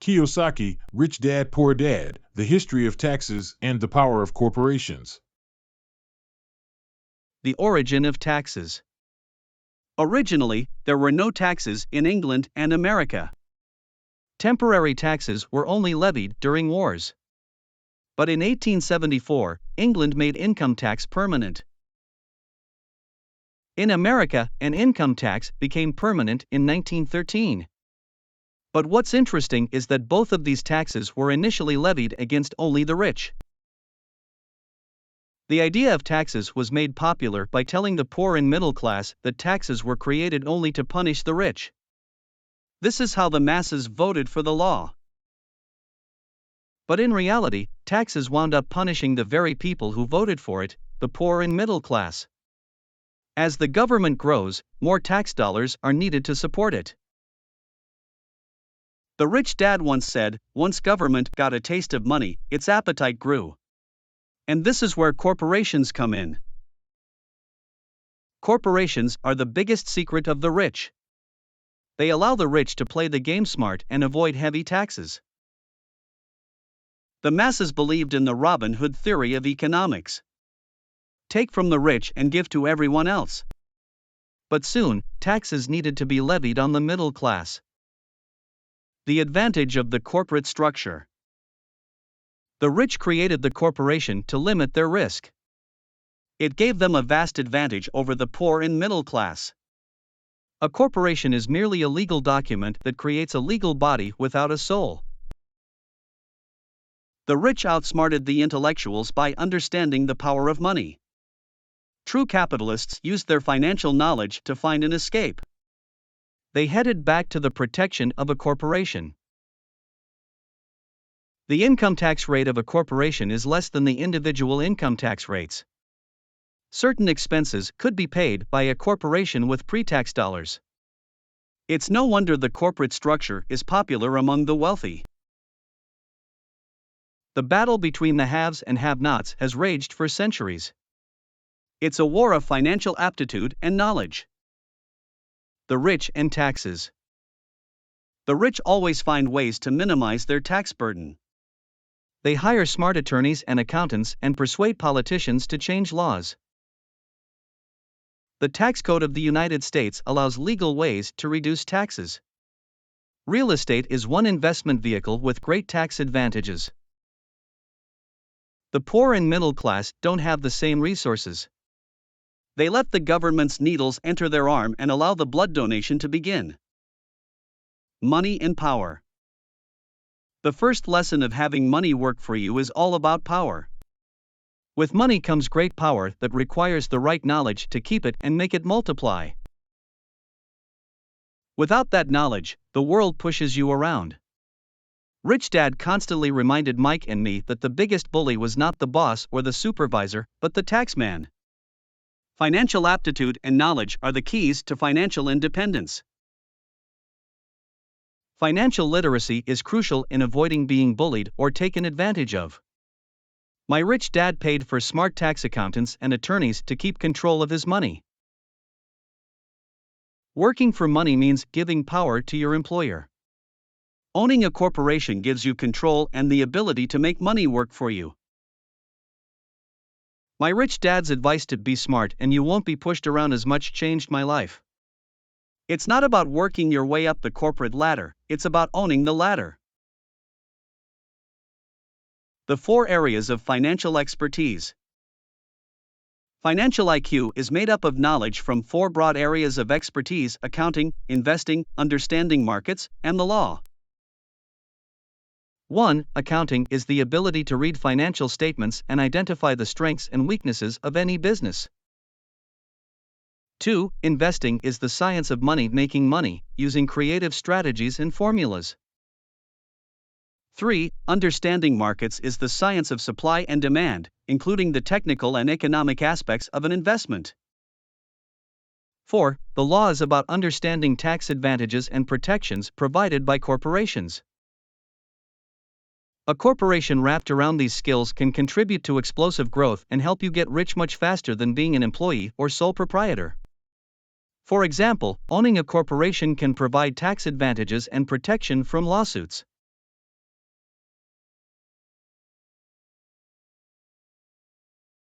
Kiyosaki, Rich Dad Poor Dad, The History of Taxes and the Power of Corporations. The origin of taxes. Originally, there were no taxes in England and America. Temporary taxes were only levied during wars. But in 1874, England made income tax permanent. In America, an income tax became permanent in 1913. But what's interesting is that both of these taxes were initially levied against only the rich. The idea of taxes was made popular by telling the poor and middle class that taxes were created only to punish the rich. This is how the masses voted for the law. But in reality, taxes wound up punishing the very people who voted for it, the poor and middle class. As the government grows, more tax dollars are needed to support it. The rich dad once said, once government got a taste of money, its appetite grew. And this is where corporations come in. Corporations are the biggest secret of the rich. They allow the rich to play the game smart and avoid heavy taxes. The masses believed in the Robin Hood theory of economics. Take from the rich and give to everyone else. But soon, taxes needed to be levied on the middle class. The advantage of the corporate structure. The rich created the corporation to limit their risk. It gave them a vast advantage over the poor and middle class. A corporation is merely a legal document that creates a legal body without a soul. The rich outsmarted the intellectuals by understanding the power of money. True capitalists used their financial knowledge to find an escape. They headed back to the protection of a corporation. The income tax rate of a corporation is less than the individual income tax rates. Certain expenses could be paid by a corporation with pre-tax dollars. It's no wonder the corporate structure is popular among the wealthy. The battle between the haves and have-nots has raged for centuries. It's a war of financial aptitude and knowledge. The rich and taxes. The rich always find ways to minimize their tax burden. They hire smart attorneys and accountants and persuade politicians to change laws. The tax code of the United States allows legal ways to reduce taxes. Real estate is one investment vehicle with great tax advantages. The poor and middle class don't have the same resources. They let the government's needles enter their arm and allow the blood donation to begin. Money and power. The first lesson of having money work for you is all about power. With money comes great power that requires the right knowledge to keep it and make it multiply. Without that knowledge, the world pushes you around. Rich Dad constantly reminded Mike and me that the biggest bully was not the boss or the supervisor, but the taxman. Financial aptitude and knowledge are the keys to financial independence. Financial literacy is crucial in avoiding being bullied or taken advantage of. My rich dad paid for smart tax accountants and attorneys to keep control of his money. Working for money means giving power to your employer. Owning a corporation gives you control and the ability to make money work for you. My rich dad's advice to be smart and you won't be pushed around as much changed my life. It's not about working your way up the corporate ladder, it's about owning the ladder. The 4 areas of financial expertise. Financial IQ is made up of knowledge from 4 broad areas of expertise: accounting, investing, understanding markets, and the law. 1. Accounting is the ability to read financial statements and identify the strengths and weaknesses of any business. 2. Investing is the science of making money, using creative strategies and formulas. 3. Understanding markets is the science of supply and demand, including the technical and economic aspects of an investment. 4. The law is about understanding tax advantages and protections provided by corporations. A corporation wrapped around these skills can contribute to explosive growth and help you get rich much faster than being an employee or sole proprietor. For example, owning a corporation can provide tax advantages and protection from lawsuits.